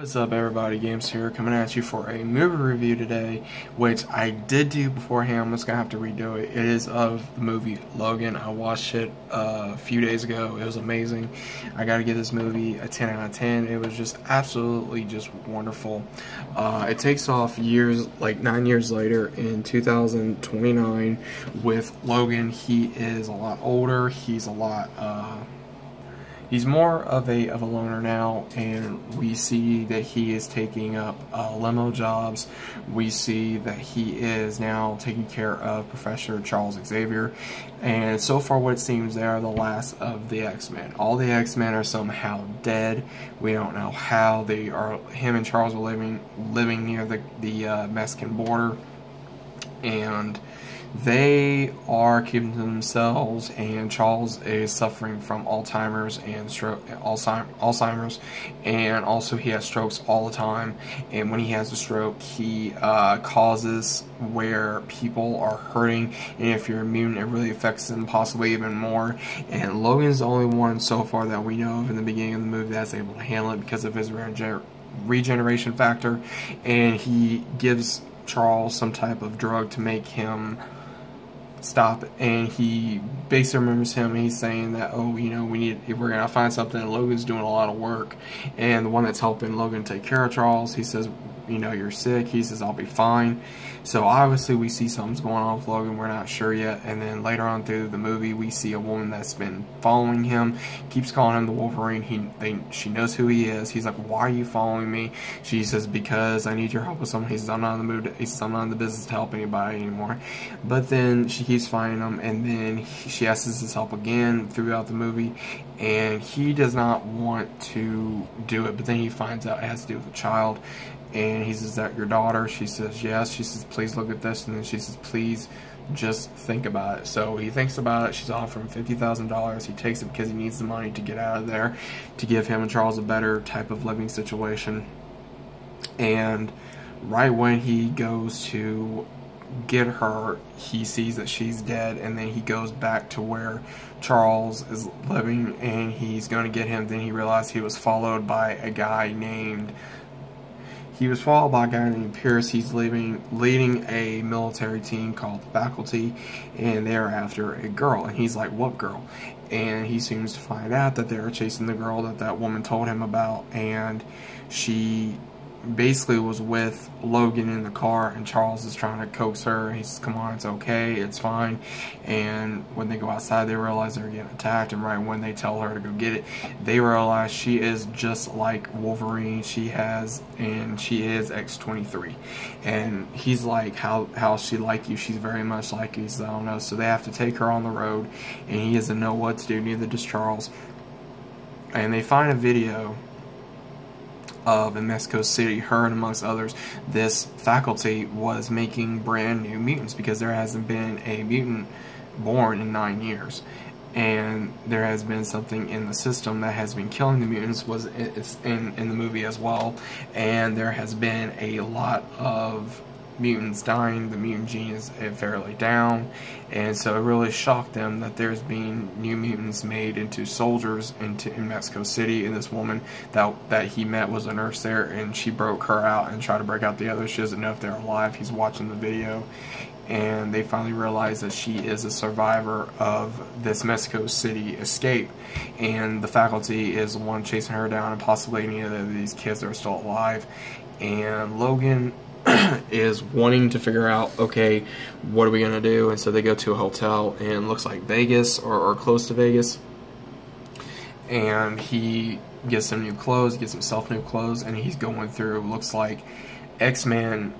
What's up everybody, Gamster here, coming at you for a movie review today, which I did do beforehand. I'm just going to have to redo it. It is of the movie Logan. I watched it a few days ago. It was amazing. I got to give this movie a 10 out of 10. It was just absolutely just wonderful. It takes off years, like 9 years later in 2029 with Logan. He is a lot older. He's a lot... He's more of a loner now, and we see that he is taking up limo jobs. We see that he is now taking care of Professor Charles Xavier, and so far what it seems, they are the last of the X-Men. All the X-Men are somehow dead. We don't know how. Him and Charles are living near the Mexican border, and they are keeping to themselves, and Charles is suffering from Alzheimer's and also he has strokes all the time. And when he has a stroke, he causes where people are hurting, and if you're immune, it really affects them possibly even more. And Logan's the only one so far that we know of in the beginning of the movie that's able to handle it because of his regeneration factor, and he gives Charles some type of drug to make him stop, and he basically remembers him, and he's saying that, oh, you know, we're gonna find something, and Logan's doing a lot of work, and the one that's helping Logan take care of Charles, he says, you know, you're sick. He says, I'll be fine. So obviously we see something's going on with Logan. We're not sure yet. And then later on through the movie, we see a woman that's been following him, keeps calling him the Wolverine. She knows who he is. He's like, why are you following me? She says, because I need your help with something. He says, I'm not in the mood. He says, I'm not in the business to help anybody anymore. But then she keeps finding him, and then she asks his help again throughout the movie, and he does not want to do it. But then he finds out it has to do with a child. And he says, is that your daughter? She says, yes. She says, please look at this. And then she says, please just think about it. So he thinks about it. She's offering $50,000. He takes it because he needs the money to get out of there, to give him and Charles a better type of living situation. And right when he goes to get her, he sees that she's dead, and then he goes back to where Charles is living, and he's going to get him. Then he realized he was followed by a guy named Pierce. He's leading a military team called the Faculty, and they're after a girl. And he's like, what girl? And he seems to find out that they're chasing the girl that woman told him about, and she basically was with Logan in the car, and Charles is trying to coax her. He says, come on, it's okay, it's fine. And when they go outside, they realize they're getting attacked, and right when they tell her to go get it, they realize she is just like Wolverine. She is X-23. And he's like, how she like you? She's very much like you. He says, I don't know. So they have to take her on the road, and he doesn't know what to do, neither does Charles. And they find a video of, in Mexico City, her and amongst others, this faculty was making brand new mutants, because there hasn't been a mutant born in 9 years, and there has been something in the system that has been killing the mutants. It's in the movie as well, and there has been a lot of mutants dying. The mutant gene is fairly down, and so it really shocked them that there's been new mutants made into soldiers in Mexico City. And this woman that he met was a nurse there, and she broke her out and tried to break out the others. She doesn't know if they're alive. He's watching the video, and they finally realize that she is a survivor of this Mexico City escape, and the Faculty is the one chasing her down, and possibly any of these kids that are still alive. And Logan is wanting to figure out, okay, what are we going to do? And so they go to a hotel, and it looks like Vegas or close to Vegas, and he gets some new clothes, gets himself new clothes, and he's going through, looks like X-Men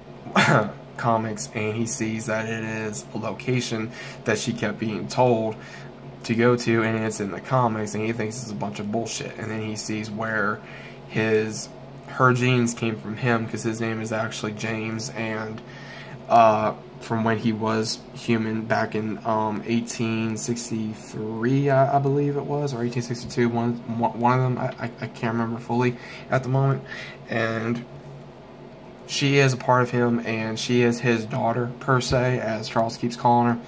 comics, and he sees that it is a location that she kept being told to go to, and it's in the comics, and he thinks it's a bunch of bullshit. And then he sees where her genes came from him, because his name is actually James, and from when he was human back in 1863, I believe it was, or 1862, one of them, I can't remember fully at the moment. And she is a part of him, and she is his daughter, per se, as Charles keeps calling her.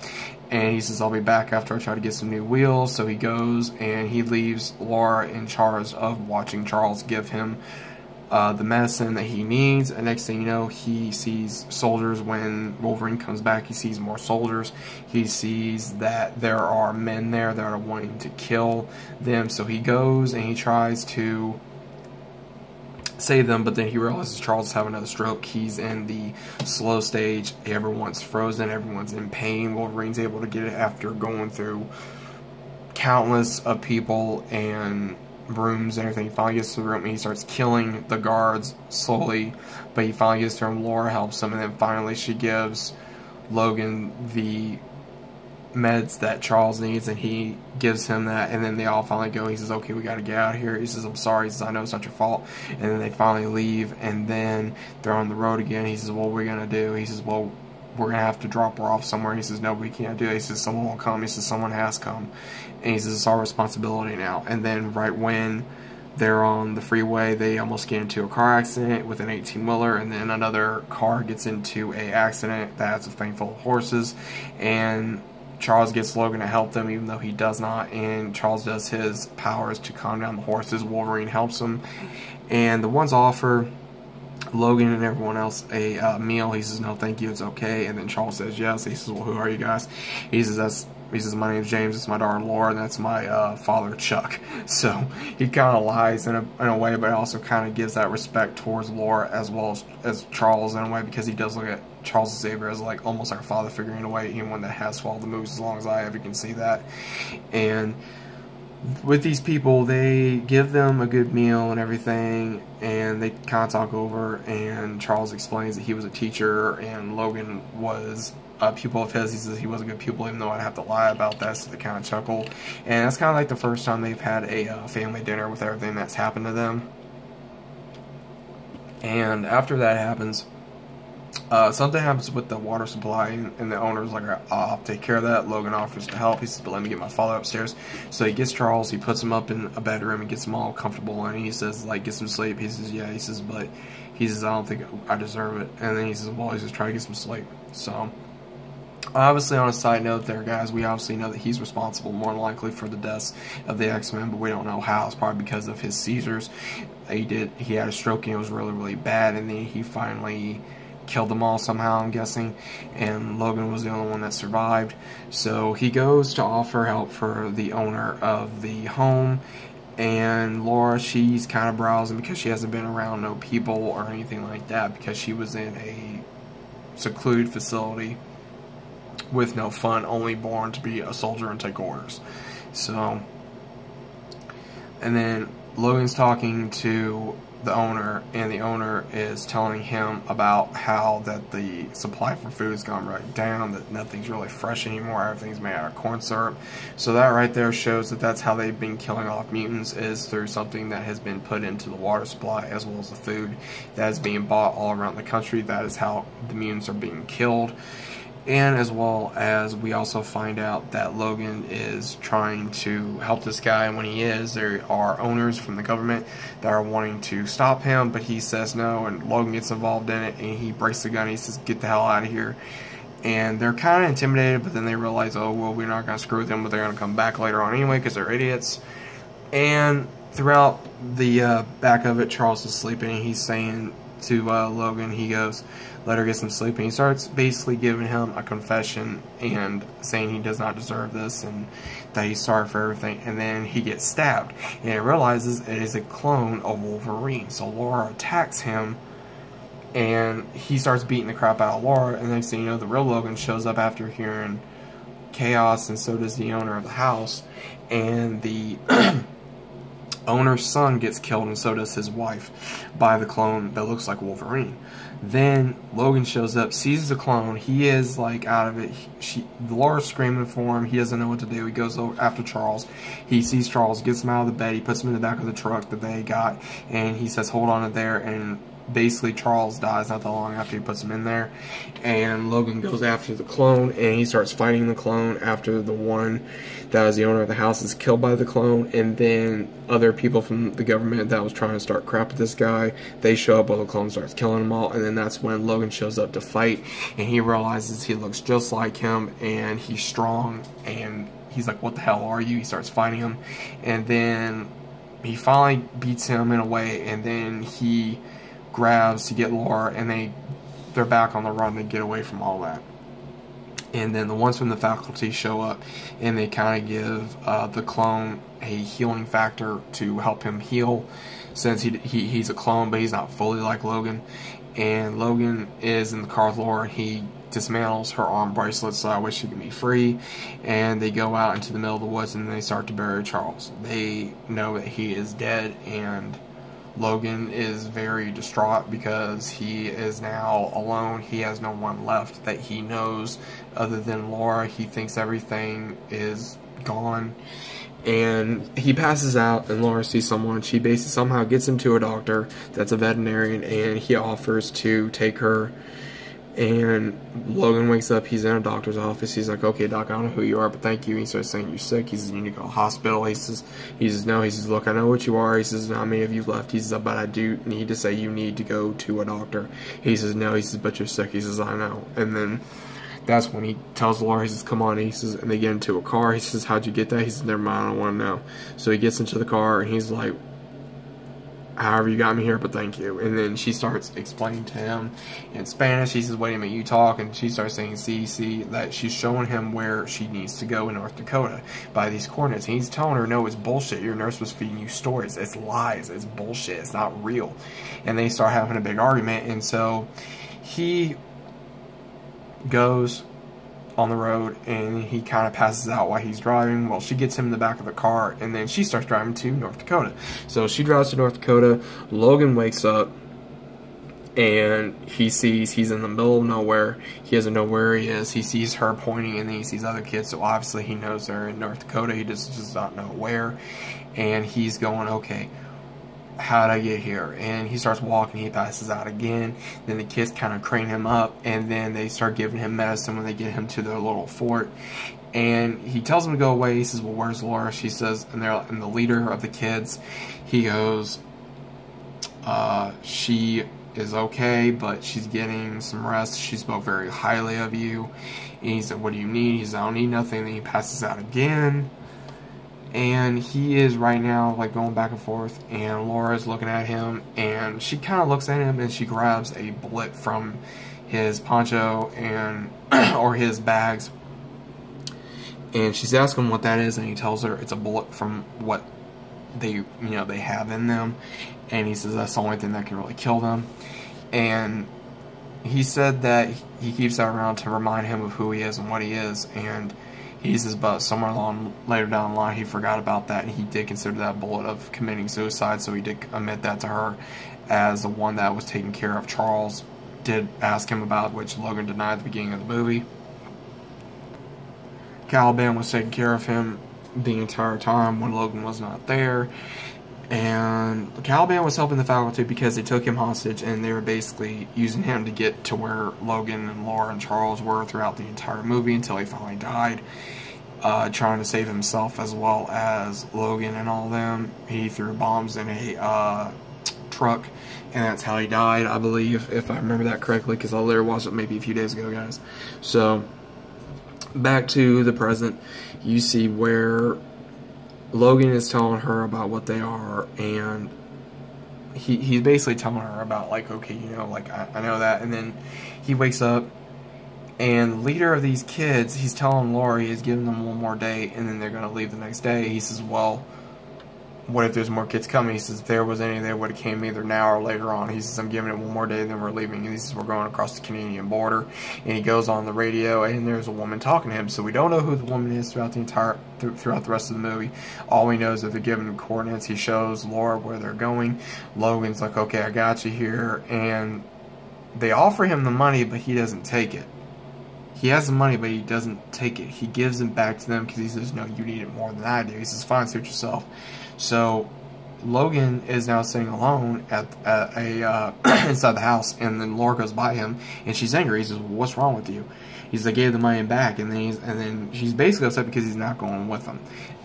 And he says, I'll be back after I try to get some new wheels. So he goes, and he leaves Laura in charge of watching Charles give him the medicine that he needs, and next thing you know, he sees soldiers. When Wolverine comes back, he sees more soldiers. He sees that there are men there that are wanting to kill them, so he goes and he tries to save them, but then he realizes Charles is having another stroke. He's in the slow stage. Everyone's frozen. Everyone's in pain. Wolverine's able to get it after going through countless of people and rooms and everything. He finally gets to the room and he starts killing the guards slowly, but he finally gets to him. Laura helps him, and then finally she gives Logan the meds that Charles needs, and he gives him that, and then they all finally go. He says, okay, we gotta get out of here. He says, I'm sorry. He says, I know it's not your fault. And then they finally leave, and then they're on the road again. He says, what are we gonna do? He says, well, we're gonna have to drop her off somewhere. He says, no, we can't do it. He says, someone will come. He says, someone has come. And he says, it's our responsibility now. And then right when they're on the freeway, they almost get into a car accident with an 18-wheeler, and then another car gets into a accident that has a thing full of horses, and Charles gets Logan to help them, even though he does not, and Charles does his powers to calm down the horses. Wolverine helps him, and the ones offer Logan and everyone else a meal. He says, no, thank you, it's okay. And then Charles says, yes. He says, well, who are you guys? He says, my name's James, it's my daughter Laura, and that's my father Chuck. So he kind of lies in a way, but also kind of gives that respect towards Laura as well as Charles in a way, because he does look at Charles Xavier as like almost like a father figure in a way, even one that has followed the movies as long as I ever can see that. And with these people, they give them a good meal and everything, and they kind of talk over, and Charles explains that he was a teacher and Logan was a pupil of his. He says he was a good pupil, even though I'd have to lie about that, so they kind of chuckle. And that's kind of like the first time they've had a family dinner with everything that's happened to them. And after that happens, something happens with the water supply, and the owner's like, I'll take care of that. Logan offers to help. He says, but let me get my father upstairs. So he gets Charles, he puts him up in a bedroom and gets him all comfortable, and he says, like, get some sleep. He says, yeah. He says, but he says, I don't think I deserve it. And then he says, well, he's just trying to get some sleep. So obviously, on a side note there, guys, we obviously know that he's responsible more than likely for the deaths of the X-Men, but we don't know how. It's probably because of his seizures. He had a stroke, and it was really, really bad, and then he finally killed them all somehow, I'm guessing, and Logan was the only one that survived. So he goes to offer help for the owner of the home, and Laura, she's kind of browsing because she hasn't been around no people or anything like that, because she was in a secluded facility with no fun, only born to be a soldier and take orders. So, and then Logan's talking to the owner, and the owner is telling him about how that the supply for food has gone right down, that nothing's really fresh anymore, everything's made out of corn syrup. So that right there shows that that's how they've been killing off mutants, is through something that has been put into the water supply as well as the food that is being bought all around the country. That is how the mutants are being killed. And as well as we also find out that Logan is trying to help this guy, and when he is, there are owners from the government that are wanting to stop him, but he says no, and Logan gets involved in it, and he breaks the gun, and he says, get the hell out of here. And they're kind of intimidated, but then they realize, oh, well, we're not going to screw with them, but they're going to come back later on anyway, because they're idiots. And throughout the back of it, Charles is sleeping, and he's saying to Logan, he goes, let her get some sleep, and he starts basically giving him a confession and saying he does not deserve this and that he's sorry for everything, and then he gets stabbed, and he realizes it is a clone of Wolverine. So Laura attacks him, and he starts beating the crap out of Laura, and next thing you know, the real Logan shows up after hearing chaos, and so does the owner of the house, and the owner's son gets killed, and so does his wife, by the clone that looks like Wolverine. Then Logan shows up, sees the clone. He is like out of it. Laura's screaming for him. He doesn't know what to do. He goes after Charles. He sees Charles, gets him out of the bed. He puts him in the back of the truck that they got, and he says, hold on to there. And basically Charles dies not that long after he puts him in there. And Logan goes after the clone, and he starts fighting the clone after the one that was the owner of the house is killed by the clone. And then other people from the government that was trying to start crap with this guy, they show up while the clone starts killing them all. And then that's when Logan shows up to fight, and he realizes he looks just like him, and he's strong, and he's like, what the hell are you? He starts fighting him, and then he finally beats him in a way, and then he grabs to get Laura, and they're back on the run. They get away from all that. And then the ones from the faculty show up, and they kind of give the clone a healing factor to help him heal, since he's a clone, but he's not fully like Logan. And Logan is in the car with Laura. He dismantles her arm bracelet so that way she can be free, and they go out into the middle of the woods, and they start to bury Charles. They know that he is dead, and Logan is very distraught because he is now alone. He has no one left that he knows other than Laura. He thinks everything is gone. And he passes out, and Laura sees someone. She basically somehow gets him to a doctor that's a veterinarian, and he offers to take her. And Logan wakes up. He's in a doctor's office. He's like, okay, doc, I don't know who you are, but thank you. He starts saying you're sick. He says, you need to go to the hospital. He says, no. He says, look, I know what you are. He says, how many of you left? He says, but I do need to say you need to go to a doctor. He says, no. He says, but you're sick. He says, I know. And then that's when he tells Laura, he says, come on. He says, and they get into a car. He says, how'd you get that? He says, never mind, I don't want to know. So he gets into the car, and he's like, however you got me here, but thank you. And then she starts explaining to him in Spanish. He says, wait a minute, you talk. And she starts saying, see, that she's showing him where she needs to go in North Dakota by these coordinates. And he's telling her, no, it's bullshit. Your nurse was feeding you stories. It's lies. It's bullshit. It's not real. And they start having a big argument. And so he goes on the road, and he kind of passes out while he's driving. Well, she gets him in the back of the car, and then she starts driving to North Dakota. So she drives to North Dakota. Logan wakes up, and he sees he's in the middle of nowhere. He doesn't know where he is. He sees her pointing, and then he sees other kids, so obviously he knows they're in North Dakota. He just does not know where. And he's going, okay, how'd I get here? And he starts walking. He passes out again. Then the kids kind of crane him up, and then they start giving him medicine when they get him to their little fort. And he tells them to go away. He says, well, where's Laura? She says, and the leader of the kids, he goes, she is okay, but she's getting some rest. She spoke very highly of you. And he said, what do you need? He said, I don't need nothing. And then he passes out again. And he is right now like going back and forth, and Laura's looking at him, and she kind of looks at him, and she grabs a bullet from his poncho and or his bags, and she's asking him what that is, and he tells her it's a bullet from what they have in them, and he says that's the only thing that can really kill them. And he said that he keeps that around to remind him of who he is and what he is, and he says, but somewhere along later down the line, he forgot about that, and he did consider that bullet of committing suicide, so he did admit that to her as the one that was taking care of Charles. Did ask him about, which Logan denied at the beginning of the movie. Caliban was taking care of him the entire time when Logan was not there, and Caliban was helping the faculty because they took him hostage, and they were basically using him to get to where Logan and Laura and Charles were throughout the entire movie until he finally died, trying to save himself as well as Logan and all them. He threw bombs in a truck, and that's how he died, I believe, if I remember that correctly, because I literally watched it maybe a few days ago, guys. So back to the present, you see where Logan is telling her about what they are, and he's basically telling her about, like, okay, like, I know that. And then he wakes up, and the leader of these kids, he's telling Laura he's giving them one more day, and then they're going to leave the next day. He says, well, what if there's more kids coming? He says, if there was any, they would have came either now or later on. He says, I'm giving it one more day, then we're leaving. And he says, we're going across the Canadian border. And he goes on the radio, and there's a woman talking to him. So we don't know who the woman is throughout the rest of the movie. All we know is that they're giving him coordinates. He shows Laura where they're going. Logan's like, okay, I got you here. And they offer him the money, but he doesn't take it. He has the money, but he doesn't take it. He gives it back to them because he says, no, you need it more than I do. He says, fine, suit yourself. So Logan is now sitting alone at inside the house, and then Laura goes by him, and she's angry. He says, well, what's wrong with you? He says, I gave the money back, and then she's basically upset because he's not going with him.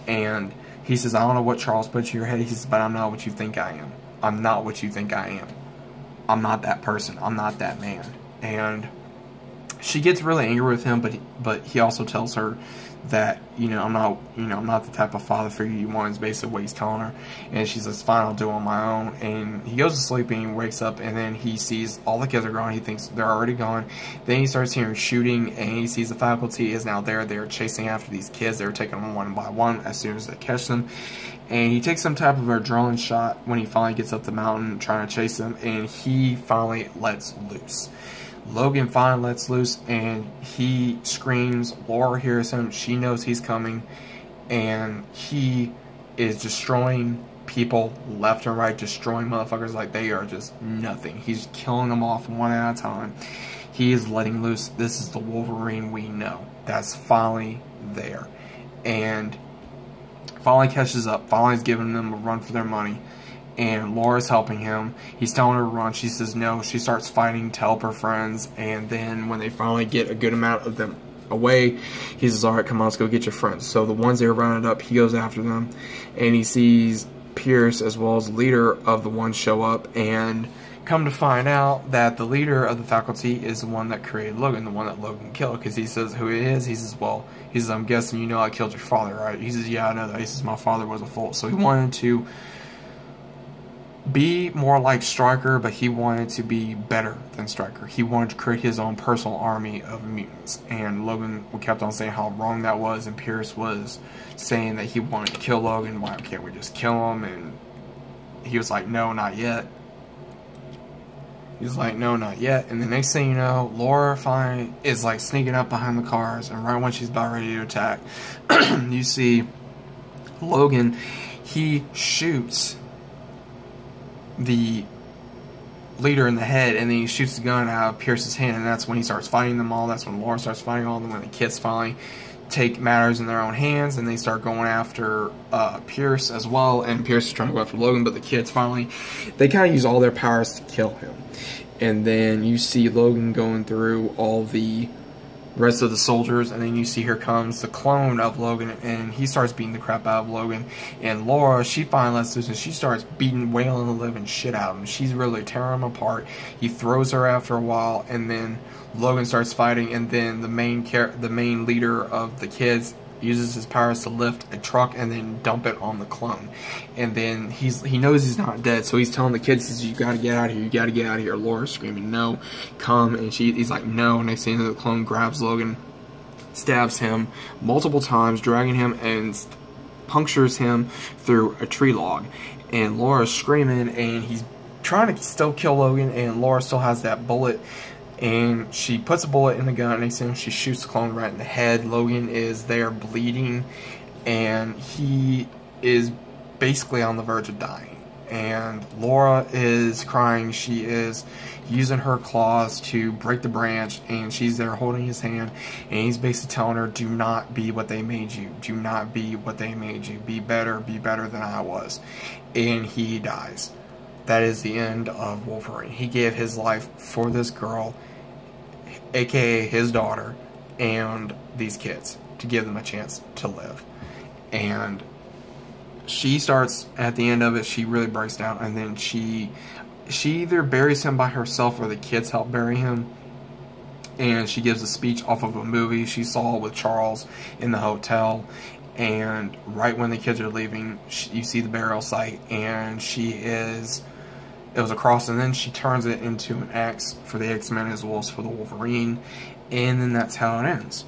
And he says, I don't know what Charles put in your head. He says, but I'm not what you think I am. I'm not what you think I am. I'm not that person. I'm not that man. And she gets really angry with him, but he also tells her that, I'm not the type of father figure you want, is basically what he's telling her. And she says, fine, I'll do it on my own. And he goes to sleep and he wakes up, and then he sees all the kids are gone. He thinks they're already gone. Then he starts hearing shooting, and he sees the faculty is now there. They're chasing after these kids. They're taking them one by one as soon as they catch them. And he takes some type of adrenaline shot when he finally gets up the mountain trying to chase them, and he finally lets loose. Logan finally lets loose, and he screams. Laura hears him. She knows he's coming, and he is destroying people left and right, destroying motherfuckers like they are just nothing. He's killing them off one at a time. He is letting loose. This is the Wolverine we know. That's finally there. And finally catches up. Finally is giving them a run for their money. And Laura's helping him. He's telling her to run. She says no. She starts fighting to help her friends. And then when they finally get a good amount of them away, he says, alright, come on, let's go get your friends. So the ones that are rounded up, he goes after them. And he sees Pierce as well as the leader of the ones show up. And come to find out that the leader of the faculty is the one that created Logan, the one that Logan killed. Because he says who it is. He says, I'm guessing you know I killed your father, right? He says, yeah, I know that. He says, my father was a fool. So he wanted to be more like Stryker, but he wanted to be better than Stryker. He wanted to create his own personal army of mutants. And Logan kept on saying how wrong that was, and Pierce was saying that he wanted to kill Logan. Why can't we just kill him? And he was like, no, not yet. He's like, no, not yet. And the next thing you know, Laura finally is like sneaking up behind the cars, and right when she's about ready to attack, you see Logan, he shoots the leader in the head, and then he shoots the gun out of Pierce's hand, and that's when he starts fighting them all. That's when Laura starts fighting all of them, when the kids finally take matters in their own hands, and they start going after Pierce as well. And Pierce is trying to go after Logan, but the kids finally, they kind of use all their powers to kill him. And then you see Logan going through all the rest of the soldiers, and then you see here comes the clone of Logan, and he starts beating the crap out of Logan. And Laura, she finally lets loose, and she starts wailing the living shit out of him. She's really tearing him apart. He throws her after a while, and then Logan starts fighting, and then the main leader of the kids uses his powers to lift a truck and then dump it on the clone. And then he knows he's not dead, so he's telling the kids, says, you gotta get out of here, you gotta get out of here. Laura's screaming, no, come. And he's like, no. Next thing the clone grabs Logan, stabs him multiple times, dragging him, and punctures him through a tree log. And Laura's screaming, and he's trying to still kill Logan, and Laura still has that bullet. And she puts a bullet in the gun, and she shoots the clone right in the head. Logan is there bleeding, and he is basically on the verge of dying. And Laura is crying. She is using her claws to break the branch, and she's there holding his hand, and he's basically telling her, do not be what they made you. Do not be what they made you. Be better than I was. And he dies. That is the end of Wolverine. He gave his life for this girl, aka his daughter, and these kids, to give them a chance to live. And she starts, at the end of it, she really breaks down, and then she either buries him by herself or the kids help bury him. And she gives a speech off of a movie she saw with Charles in the hotel. And right when the kids are leaving, you see the burial site, and it was a cross, and then she turns it into an X for the X-Men as well as for the Wolverine, and then that's how it ends.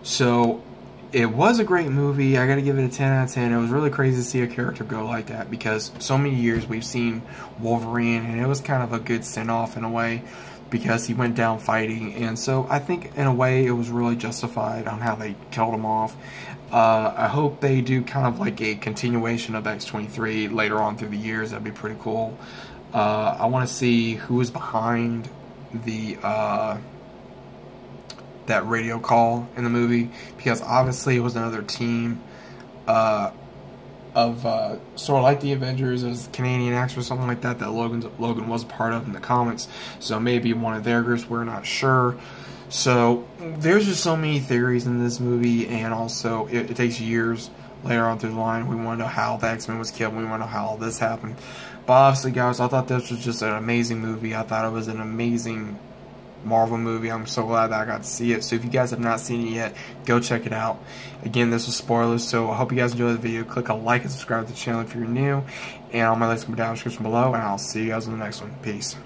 So, it was a great movie. I gotta give it a 10 out of 10. It was really crazy to see a character go like that, because so many years we've seen Wolverine, and it was kind of a good send-off in a way, because he went down fighting. And so I think in a way it was really justified on how they killed him off. I hope they do kind of like a continuation of X-23 later on through the years. That'd be pretty cool. I want to see who is behind the that radio call in the movie, because obviously it was another team of sort of like the Avengers, as Canadian actors or something like that Logan was a part of in the comics. So maybe one of their groups, we're not sure. So there's just so many theories in this movie, and also it takes years later on through the line. We want to know how the X-Men was killed. We want to know how all this happened. But obviously, guys, I thought this was just an amazing movie. I thought it was an amazing Marvel movie. I'm so glad that I got to see it. So if you guys have not seen it yet, go check it out. Again, this was spoilers, so I hope you guys enjoyed the video. Click a like and subscribe to the channel if you're new. And all my links will be down in the description below, and I'll see you guys in the next one. Peace.